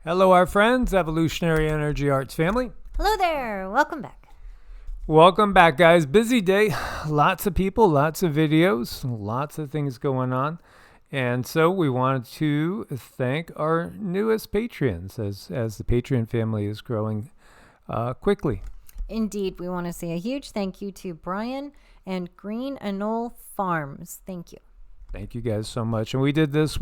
Hello, our friends, Evolutionary Energy Arts family. Hello there. Welcome back. Welcome back, guys. Busy day. Lots of people, lots of videos, lots of things going on. And so we wanted to thank our newest Patreons as the Patreon family is growing quickly. Indeed, we want to say a huge thank you to Brian and Green Anole Farms. Thank you. Thank you guys so much. And we did this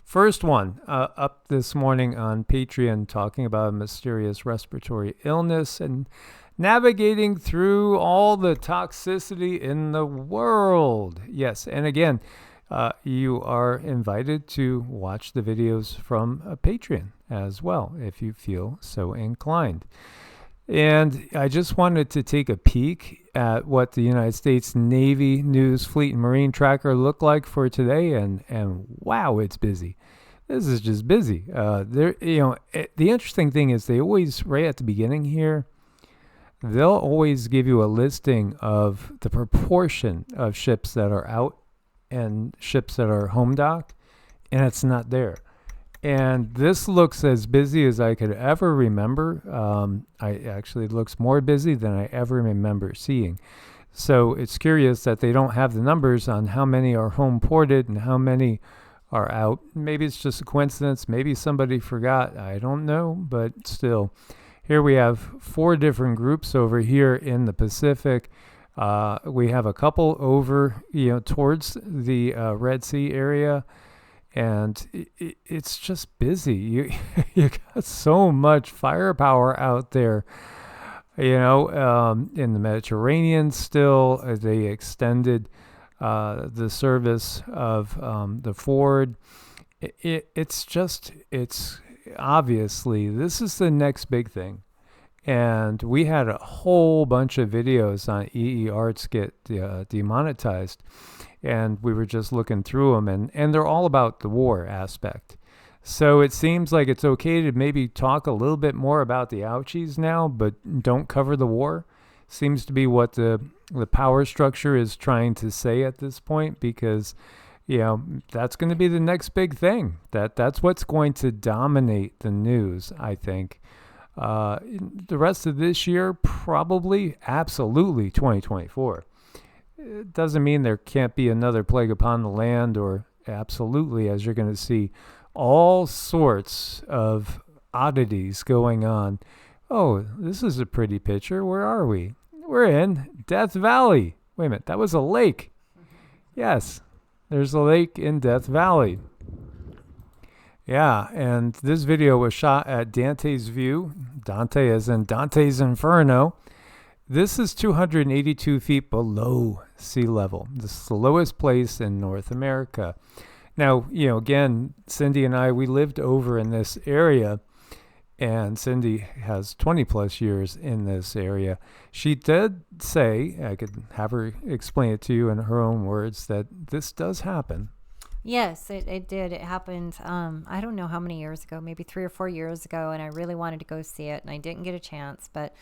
first one up this morning on Patreon, talking about a mysterious respiratory illness and navigating through all the toxicity in the world. Yes, and again, you are invited to watch the videos from Patreon as well, if you feel so inclined. And I just wanted to take a peek at what the United States Navy News Fleet and Marine Tracker looked like for today, and wow, it's busy. This is just busy. The interesting thing is they always, right at the beginning here, they'll always give you a listing of the proportion of ships that are out and ships that are home docked, and it's not there. And this looks as busy as I could ever remember. It looks more busy than I ever remember seeing. So it's curious that they don't have the numbers on how many are home ported and how many are out. Maybe it's just a coincidence. Maybe somebody forgot. I don't know. But still, here we have 4 different groups over here in the Pacific. We have a couple over, towards the Red Sea area. And it's just busy. You got so much firepower out there, in the Mediterranean still. They extended the service of the Ford. It's obviously, this is the next big thing. And we had a whole bunch of videos on EEARTS get demonetized. And we were just looking through them, and they're all about the war aspect. So it seems like it's okay to maybe talk a little bit more about the ouchies now, but don't cover the war. Seems to be what the power structure is trying to say at this point, because, that's going to be the next big thing. That's what's going to dominate the news, I think. The rest of this year, probably, absolutely 2024. It doesn't mean there can't be another plague upon the land, or absolutely, as you're going to see, all sorts of oddities going on. Oh, this is a pretty picture. Where are we? We're in Death Valley. Wait a minute, that was a lake. Yes, there's a lake in Death Valley. Yeah, and this video was shot at Dante's View. Dante as in Dante's Inferno. This is 282 feet below sea level. This is the lowest place in North America. Now, again, Cindy and I, we lived over in this area, and Cindy has 20 plus years in this area. She did say, I could have her explain it to you in her own words, that this does happen. Yes, it did. It happened, I don't know how many years ago, maybe 3 or 4 years ago, and I really wanted to go see it, and I didn't get a chance. But,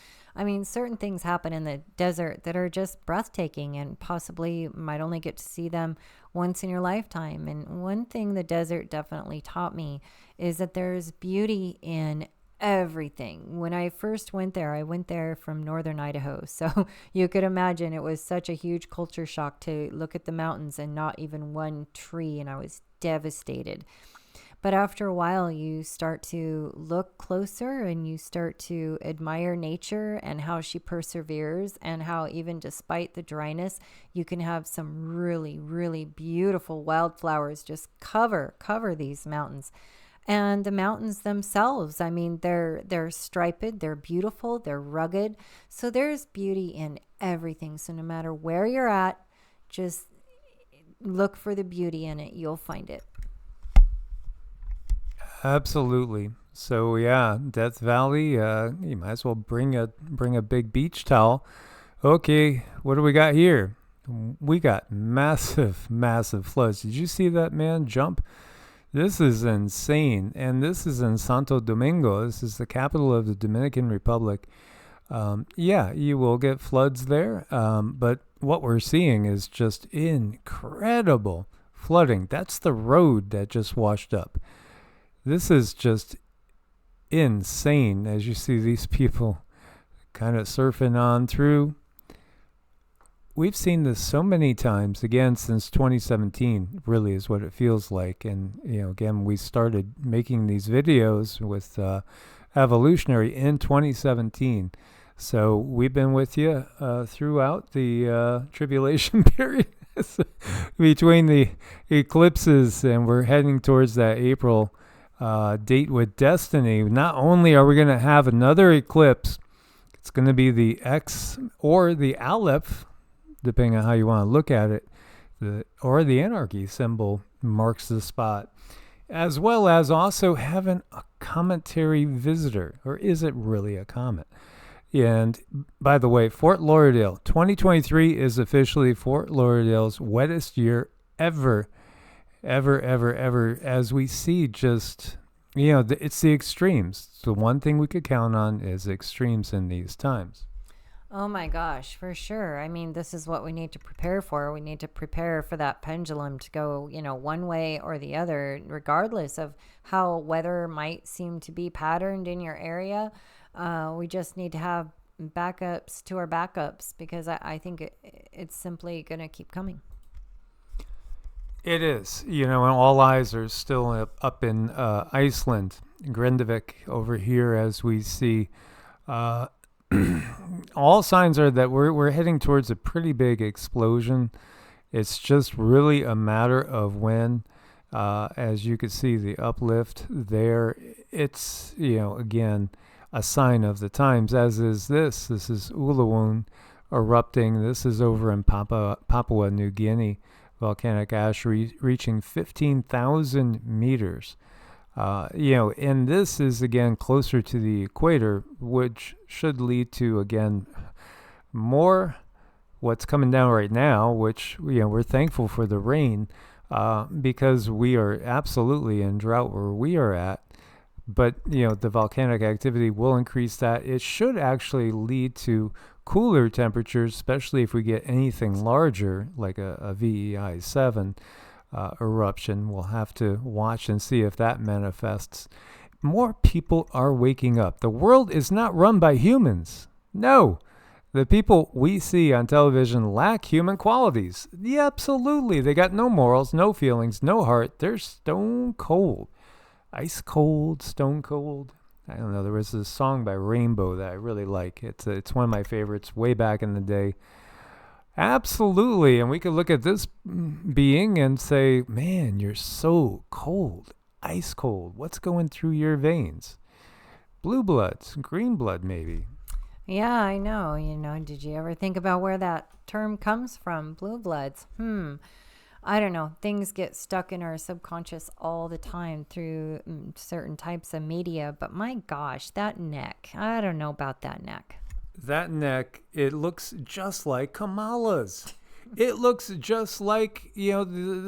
certain things happen in the desert that are just breathtaking, and possibly might only get to see them once in your lifetime. And one thing the desert definitely taught me is that there's beauty in everything. When I first went there, I went there from northern Idaho. So you could imagine it was such a huge culture shock to look at the mountains and not even one tree. And I was devastated. But after a while, you start to look closer and you start to admire nature and how she perseveres, and how even despite the dryness, you can have some really, really beautiful wildflowers just cover these mountains. And the mountains themselves, they're striped, they're beautiful, they're rugged. So there's beauty in everything. So no matter where you're at, just look for the beauty in it. You'll find it. Absolutely. So yeah, Death Valley, you might as well bring a big beach towel. Okay, what do we got here? We got massive floods. Did you see that man jump? This is insane. And this is in Santo Domingo. This is the capital of the Dominican Republic. Yeah, you will get floods there. But what we're seeing is just incredible flooding. That's the road that just washed up. This is just insane as you see these people kind of surfing on through. We've seen this so many times, again, since 2017, really is what it feels like. And, again, we started making these videos with Evolutionary in 2017. So we've been with you throughout the tribulation period between the eclipses, and we're heading towards that April date with destiny. Not only are we going to have another eclipse, it's going to be the X or the Aleph, depending on how you want to look at it, or the anarchy symbol marks the spot, as well as also having a cometary visitor. Or is it really a comet? And by the way, Fort Lauderdale, 2023 is officially Fort Lauderdale's wettest year ever, as we see just, it's the extremes. The one thing we could count on is extremes in these times. Oh my gosh, for sure. I mean, this is what we need to prepare for. We need to prepare for that pendulum to go, one way or the other, regardless of how weather might seem to be patterned in your area. We just need to have backups to our backups, because I think it's simply going to keep coming. It is, and all eyes are still up in Iceland, Grindavik over here, as we see. All signs are that we're heading towards a pretty big explosion. It's just really a matter of when. As you can see, the uplift there, it's, again, a sign of the times, as is this. This is Ulawun erupting. This is over in Papua New Guinea. Volcanic ash reaching 15,000 meters. And this is, again, closer to the equator, which should lead to, again, more what's coming down right now, which, we're thankful for the rain, because we are absolutely in drought where we are at. But, the volcanic activity will increase that. It should actually lead to cooler temperatures, especially if we get anything larger, like a VEI 7. Eruption. We'll have to watch and see if that manifests. More people are waking up. The world is not run by humans. No. The people we see on television lack human qualities. Yeah, absolutely. They got no morals, no feelings, no heart. They're stone cold. Ice cold, stone cold. I don't know. There was this song by Rainbow that I really like. It's one of my favorites way back in the day. Absolutely. And we could look at this being and say, man, you're so cold, ice cold. What's going through your veins? Blue bloods, green blood, maybe. Yeah, I know. Did you ever think about where that term comes from? Blue bloods. I don't know. Things get stuck in our subconscious all the time through certain types of media. But my gosh, that neck. I don't know about that neck. That neck, it looks just like Kamala's. It looks just like, the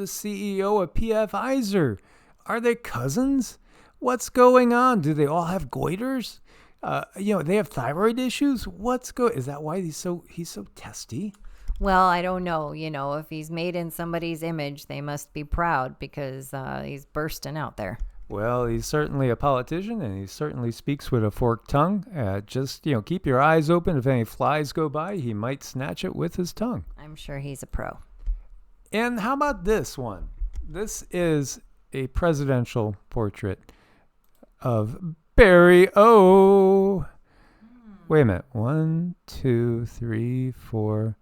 CEO of Pfizer. Are they cousins? What's going on? Do they all have goiters? They have thyroid issues? Is that why he's so testy? Well, I don't know. If he's made in somebody's image, they must be proud, because he's bursting out there. Well, he's certainly a politician, and he certainly speaks with a forked tongue. Just, keep your eyes open. If any flies go by, he might snatch it with his tongue. I'm sure he's a pro. And how about this one? This is a presidential portrait of Barry O. Wait a minute. 1, 2, 3, 4.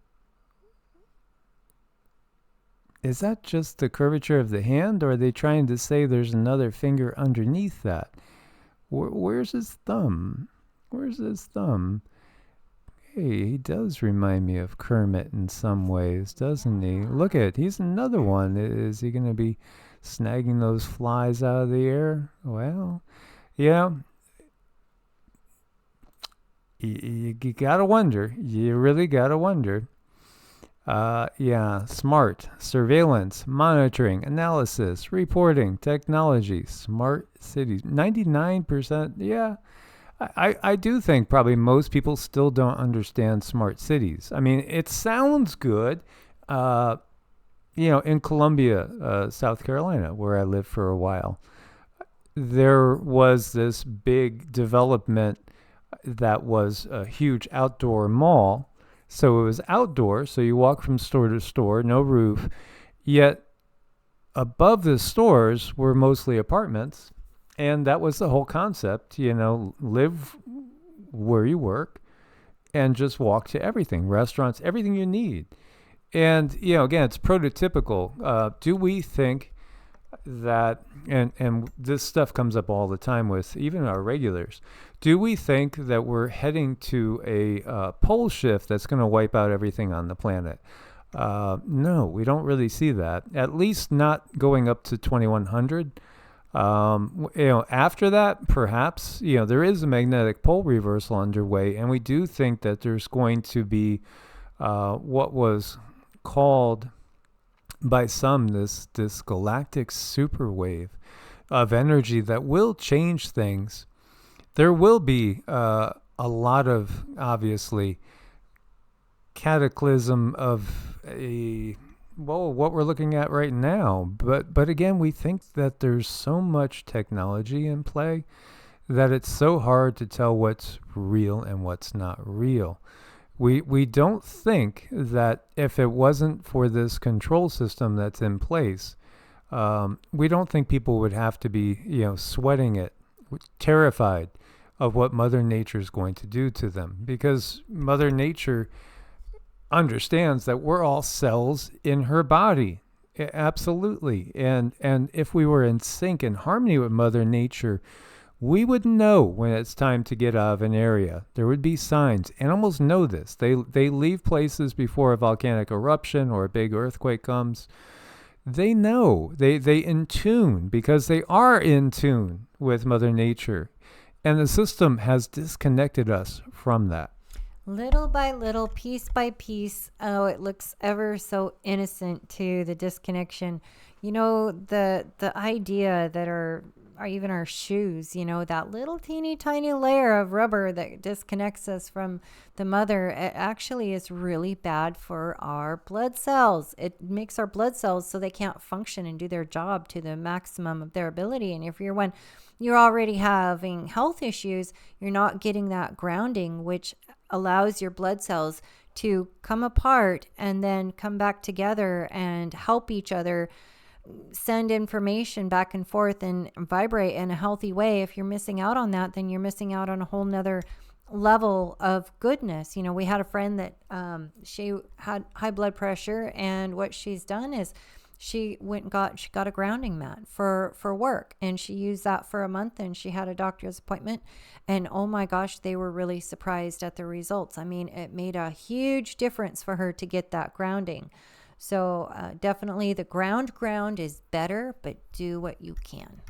Is that just the curvature of the hand, or are they trying to say there's another finger underneath that? Where's his thumb? Hey, he does remind me of Kermit in some ways, doesn't he? Look at it. He's another one. Is he going to be snagging those flies out of the air? Well, yeah. You got to wonder. You really got to wonder. Smart, surveillance, monitoring, analysis, reporting, technology, smart cities. 99%, yeah. I do think probably most people still don't understand smart cities. I mean, it sounds good, in Columbia, South Carolina, where I lived for a while. there was this big development that was a huge outdoor mall. So it was outdoor, so you walk from store to store, no roof. Yet above the stores were mostly apartments. And that was the whole concept, live where you work and just walk to everything, restaurants, everything you need. And, again, it's prototypical. Do we think that, and this stuff comes up all the time with even our regulars, do we think that we're heading to a pole shift that's going to wipe out everything on the planet? No, we don't really see that, at least not going up to 2100. After that, perhaps, there is a magnetic pole reversal underway, and we do think that there's going to be what was called by some this galactic superwave of energy that will change things. There will be a lot of, obviously, cataclysm of what we're looking at right now. But again, we think that there's so much technology in play that it's so hard to tell what's real and what's not real. We don't think that if it wasn't for this control system that's in place, we don't think people would have to be, sweating it, terrified of what Mother Nature is going to do to them, because Mother Nature understands that we're all cells in her body. Absolutely. And if we were in sync and harmony with Mother Nature, we would know when it's time to get out of an area. There would be signs. Animals know this. They leave places before a volcanic eruption or a big earthquake comes. They know. They in tune, because they are in tune with Mother Nature. And the system has disconnected us from that. Little by little, piece by piece. Oh, it looks ever so innocent to the disconnection. The idea that our even our shoes, that little teeny tiny layer of rubber that disconnects us from the mother, it actually is really bad for our blood cells. It makes our blood cells so they can't function and do their job to the maximum of their ability. And if you're already having health issues, you're not getting that grounding, which allows your blood cells to come apart and then come back together and help each other send information back and forth and vibrate in a healthy way. If you're missing out on that, then you're missing out on a whole nother level of goodness. We had a friend that she had high blood pressure, and what she's done is she got a grounding mat for work, and she used that for a month, and she had a doctor's appointment, and oh my gosh, they were really surprised at the results. I mean, it made a huge difference for her to get that grounding. So definitely the ground is better, but do what you can.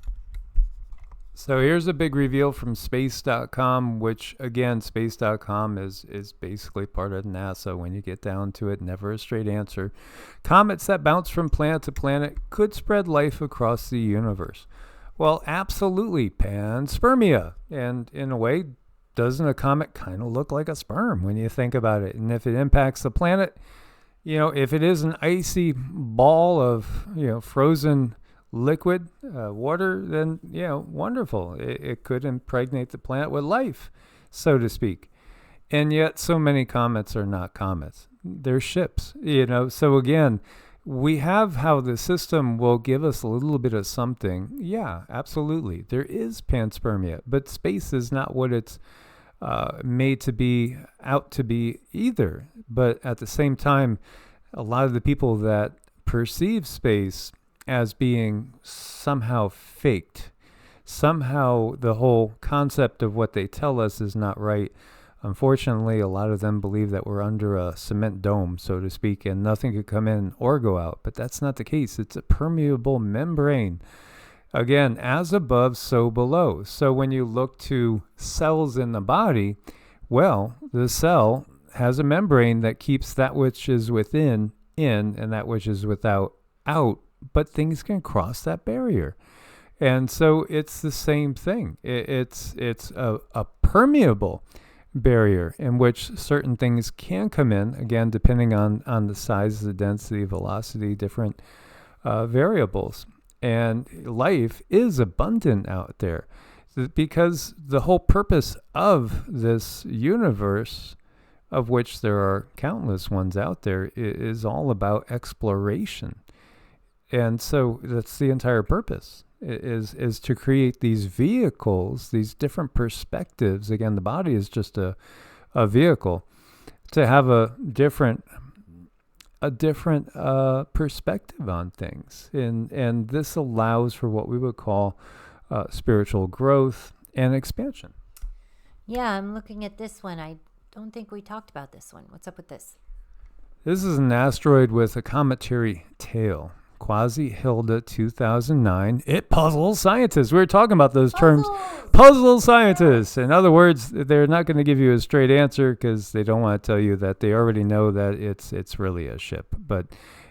So here's a big reveal from space.com, which again, space.com is basically part of NASA when you get down to it. Never a straight answer. Comets that bounce from planet to planet could spread life across the universe. Well, absolutely, panspermia. And in a way, doesn't a comet kind of look like a sperm when you think about it? And if it impacts the planet, if it is an icy ball of, frozen liquid water, then, wonderful. It could impregnate the planet with life, so to speak. And yet so many comets are not comets. They're ships, So again, we have how the system will give us a little bit of something. Yeah, absolutely. There is panspermia, but space is not what it's made to be out to be either. But at the same time, a lot of the people that perceive space as being somehow faked, somehow the whole concept of what they tell us is not right. Unfortunately, a lot of them believe that we're under a cement dome, so to speak, and nothing could come in or go out. But that's not the case. It's a permeable membrane. Again, as above, so below. So when you look to cells in the body, well, the cell has a membrane that keeps that which is within in and that which is without out, but things can cross that barrier. And so it's the same thing. It's a permeable barrier in which certain things can come in, again, depending on the size, the density, velocity, different variables. And life is abundant out there, because the whole purpose of this universe, of which there are countless ones out there, is all about exploration. And so that's the entire purpose, is to create these vehicles, these different perspectives. Again, the body is just a vehicle to have a different perspective on things. And this allows for what we would call spiritual growth and expansion. Yeah, I'm looking at this one. I don't think we talked about this one. What's up with this? This is an asteroid with a cometary tail. Quasi-Hilda 2009. It puzzles scientists. We were talking about those terms. Puzzle scientists. In other words, they're not going to give you a straight answer because they don't want to tell you that they already know that it's really a ship. But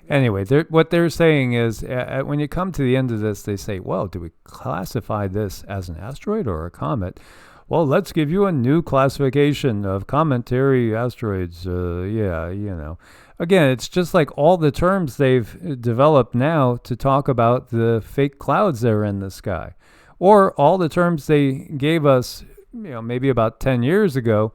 anyway, what they're saying is, when you come to the end of this, they say, well, do we classify this as an asteroid or a comet? Well, let's give you a new classification of cometary asteroids. Again, it's just like all the terms they've developed now to talk about the fake clouds that are in the sky, or all the terms they gave us, maybe about 10 years ago,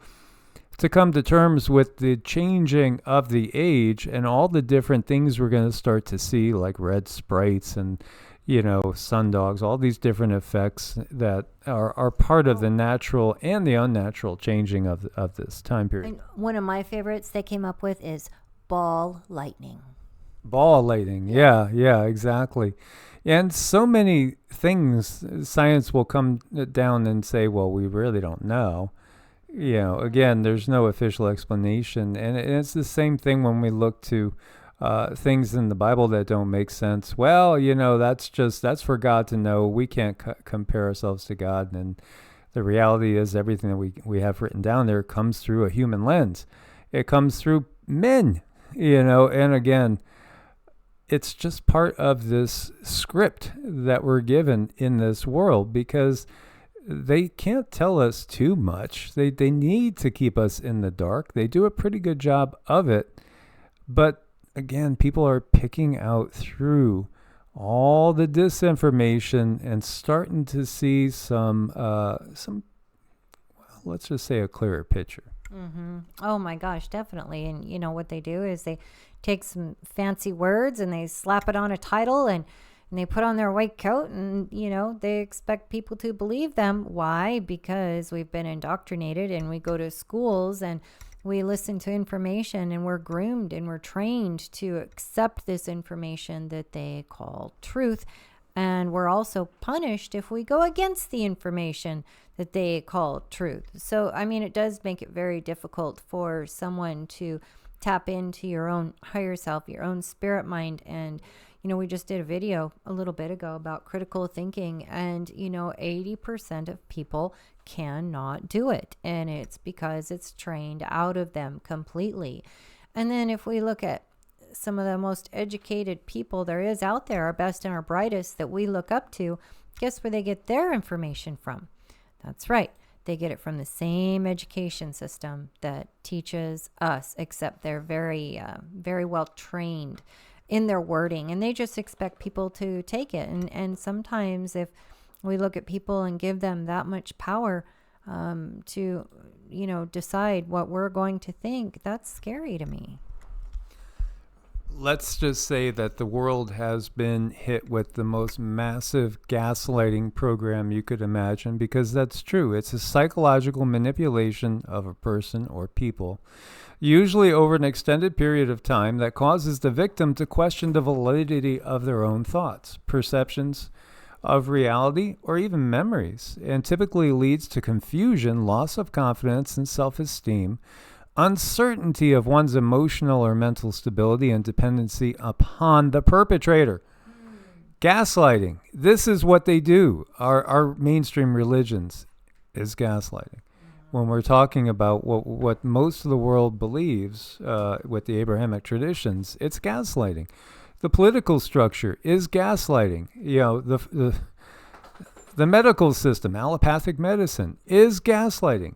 to come to terms with the changing of the age and all the different things we're going to start to see, like red sprites and, sundogs, all these different effects that are part of the natural and the unnatural changing of this time period. And one of my favorites they came up with is ball lightning. Ball lightning, yeah, exactly. And so many things, science will come down and say, well, we really don't know. Again, there's no official explanation. And it's the same thing when we look to things in the Bible that don't make sense. Well, that's for God to know. We can't compare ourselves to God. And the reality is everything that we have written down there comes through a human lens. It comes through men, and again, it's just part of this script that we're given in this world, because they can't tell us too much. They need to keep us in the dark. They do a pretty good job of it. But again, people are picking out through all the disinformation and starting to see some let's just say a clearer picture. Mm-hmm. Oh my gosh, definitely. And what they do is they take some fancy words and they slap it on a title and they put on their white coat and, they expect people to believe them. Why? Because we've been indoctrinated and we go to schools and we listen to information and we're groomed and we're trained to accept this information that they call truth. And we're also punished if we go against the information that they call truth. So, it does make it very difficult for someone to tap into your own higher self, your own spirit mind. And, we just did a video a little bit ago about critical thinking, and, 80% of people cannot do it. And it's because it's trained out of them completely. And then if we look at some of the most educated people there is out there, our best and our brightest that we look up to, guess where they get their information from? That's right. They get it from the same education system that teaches us, except they're very, very well trained in their wording, and they just expect people to take it. And sometimes if we look at people and give them that much power to, decide what we're going to think, that's scary to me. Let's just say that the world has been hit with the most massive gaslighting program you could imagine, because that's true. It's a psychological manipulation of a person or people, usually over an extended period of time, that causes the victim to question the validity of their own thoughts, perceptions of reality, or even memories, and typically leads to confusion, loss of confidence and self-esteem, uncertainty of one's emotional or mental stability, and dependency upon the perpetrator. Gaslighting. This is what they do. Our mainstream religions is gaslighting. When we're talking about what most of the world believes with the Abrahamic traditions, it's gaslighting. The political structure is gaslighting. The medical system, allopathic medicine, is gaslighting.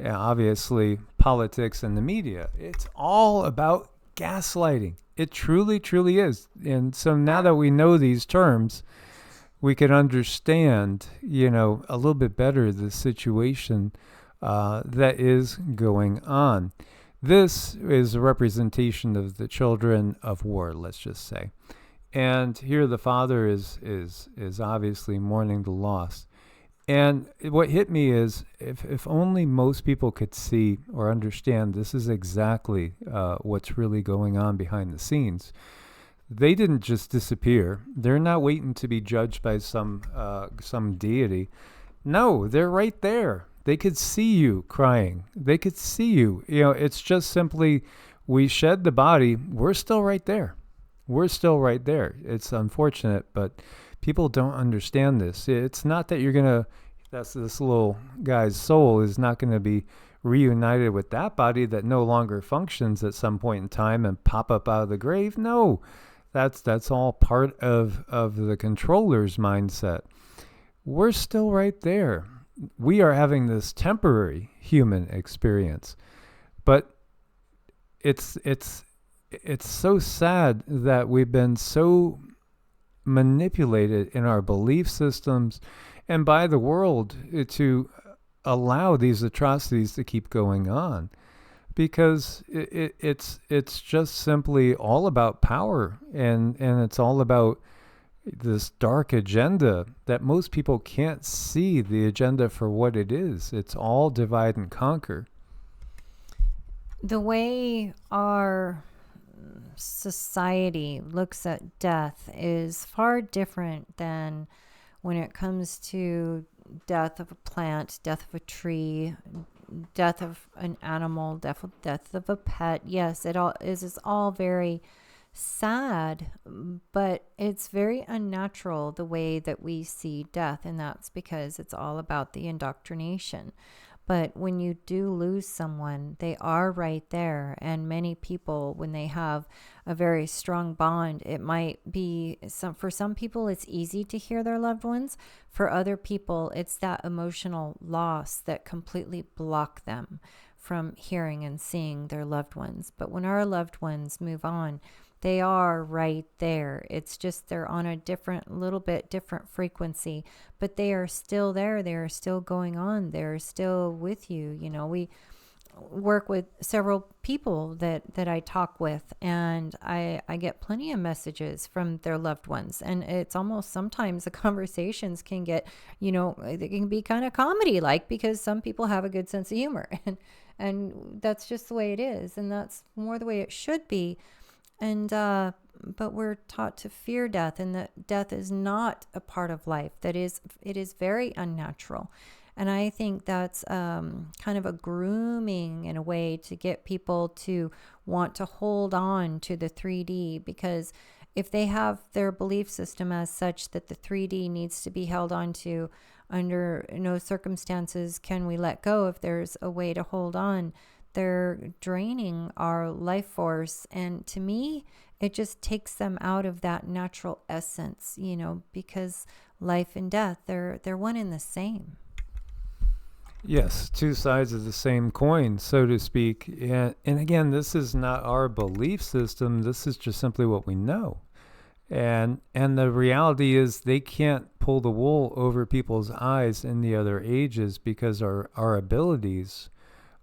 Obviously, politics and the media. It's all about gaslighting. It truly, truly is. And so now that we know these terms, we can understand, a little bit better the situation that is going on. This is a representation of the children of war, let's just say. And here the father is obviously mourning the loss. And what hit me is if only most people could see or understand this is exactly what's really going on behind the scenes. They didn't just disappear. They're not waiting to be judged by some deity. No, they're right there. They could see you crying. They could see you. It's just simply we shed the body. We're still right there. We're still right there. It's unfortunate, but people don't understand this. It's not that this little guy's soul is not going to be reunited with that body that no longer functions at some point in time and pop up out of the grave. No, that's all part of the controller's mindset. We're still right there. We are having this temporary human experience, but it's so sad that we've been so manipulated in our belief systems and by the world to allow these atrocities to keep going on, because it's just simply all about power and it's all about this dark agenda that most people can't see the agenda for what it is. It's all divide and conquer. The way our society looks at death is far different than when it comes to death of a plant, death of a tree, death of an animal, death of a pet. Yes, it's all very sad, but it's very unnatural the way that we see death, and that's because it's all about the indoctrination. But when you do lose someone, they are right there. And many people, when they have a very strong bond, it might be for some people, it's easy to hear their loved ones. For other people, it's that emotional loss that completely block them from hearing and seeing their loved ones. But when our loved ones move on, they are right there. It's just they're on a little bit different frequency, but they are still there. They are still going on. They're still with you. We work with several people that I talk with, and I get plenty of messages from their loved ones. And it's almost sometimes the conversations can get, they can be kind of comedy-like because some people have a good sense of humor. And that's just the way it is. And that's more the way it should be. And but we're taught to fear death, and that death is not a part of life. It is very unnatural. And I think that's kind of a grooming in a way to get people to want to hold on to the 3D, because if they have their belief system as such that the 3D needs to be held on to, under no circumstances can we let go. If there's a way to hold on, they're draining our life force. And to me, it just takes them out of that natural essence, because life and death, they're one and the same. Yes, two sides of the same coin, so to speak. And again, this is not our belief system. This is just simply what we know. And the reality is they can't pull the wool over people's eyes in the other ages because our abilities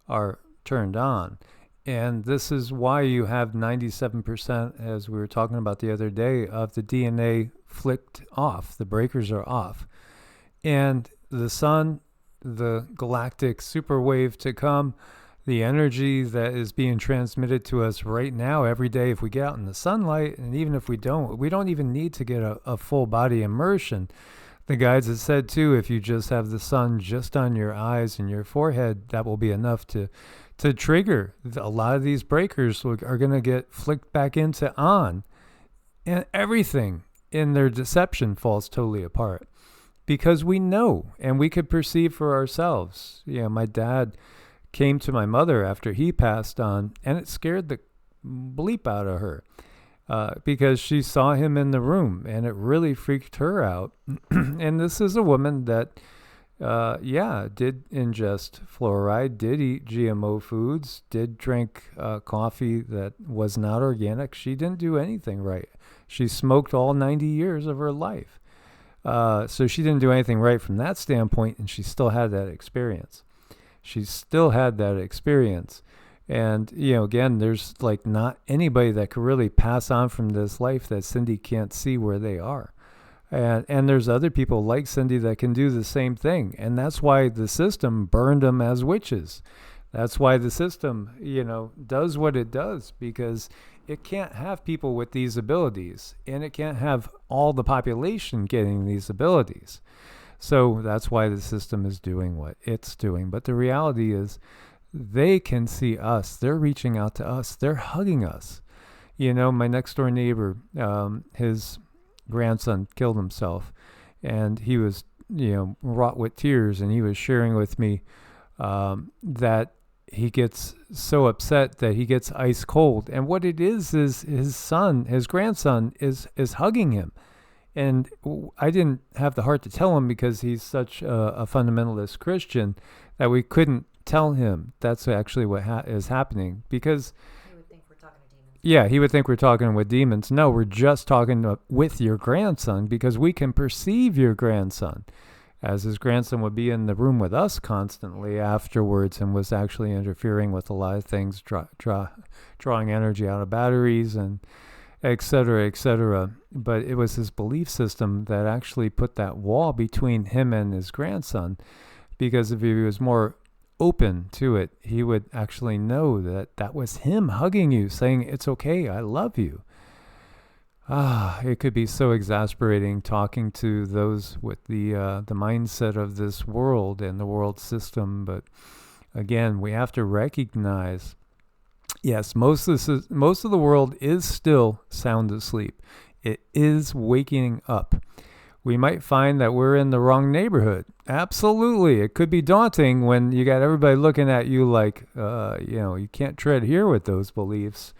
are turned on. And this is why you have 97%, as we were talking about the other day, of the DNA flicked off. The breakers are off. And the sun, the galactic superwave to come, the energy that is being transmitted to us right now every day, if we get out in the sunlight, and even if we don't even need to get a full body immersion. The guides have said too, if you just have the sun just on your eyes and your forehead, that will be enough to trigger. A lot of these breakers are going to get flicked back into on, and everything in their deception falls totally apart because we know and we could perceive for ourselves. My dad came to my mother after he passed on, and it scared the bleep out of her because she saw him in the room, and it really freaked her out. And this is a woman that did ingest fluoride, did eat GMO foods, did drink coffee that was not organic. She didn't do anything right. She smoked all 90 years of her life. So she didn't do anything right from that standpoint, and she still had that experience. And, again, there's like not anybody that could really pass on from this life that Cindy can't see where they are. And there's other people like Cindy that can do the same thing. And that's why the system burned them as witches. That's why the system, does what it does, because it can't have people with these abilities, and it can't have all the population getting these abilities. So that's why the system is doing what it's doing. But the reality is they can see us. They're reaching out to us. They're hugging us. My next door neighbor, his grandson killed himself, and he was, wrought with tears, and he was sharing with me that he gets so upset that he gets ice cold. And what it is his grandson is hugging him. And I didn't have the heart to tell him, because he's such a fundamentalist Christian, that we couldn't tell him that's actually what is happening, because He would think we're talking to demons. yeah, he would think we're talking with demons. No, we're just talking with your grandson, because we can perceive your grandson, as his grandson would be in the room with us constantly afterwards, and was actually interfering with a lot of things, drawing energy out of batteries and et cetera, et cetera. But it was his belief system that actually put that wall between him and his grandson, because if he was more open to it, he would actually know that that was him hugging you, saying, it's okay, I love you. It could be so exasperating talking to those with the mindset of this world and the world system. But again, we have to recognize, yes, most of the world is still sound asleep. It is waking up. We might find that we're in the wrong neighborhood. Absolutely. It could be daunting when you got everybody looking at you like, you can't tread here with those beliefs.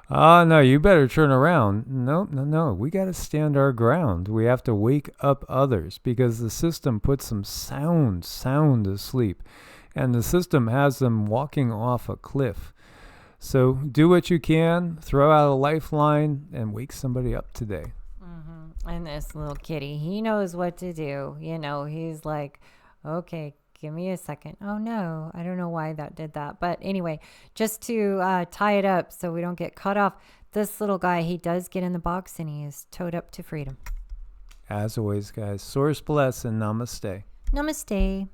No, you better turn around. No. We got to stand our ground. We have to wake up others, because the system puts them sound asleep. And the system has them walking off a cliff. So do what you can, throw out a lifeline, and wake somebody up today. And this little kitty, he knows what to do. He's like, okay, give me a second. Oh, no, I don't know why that did that. But anyway, just to tie it up so we don't get cut off, this little guy, he does get in the box, and he is towed up to freedom. As always, guys, source bless and namaste. Namaste.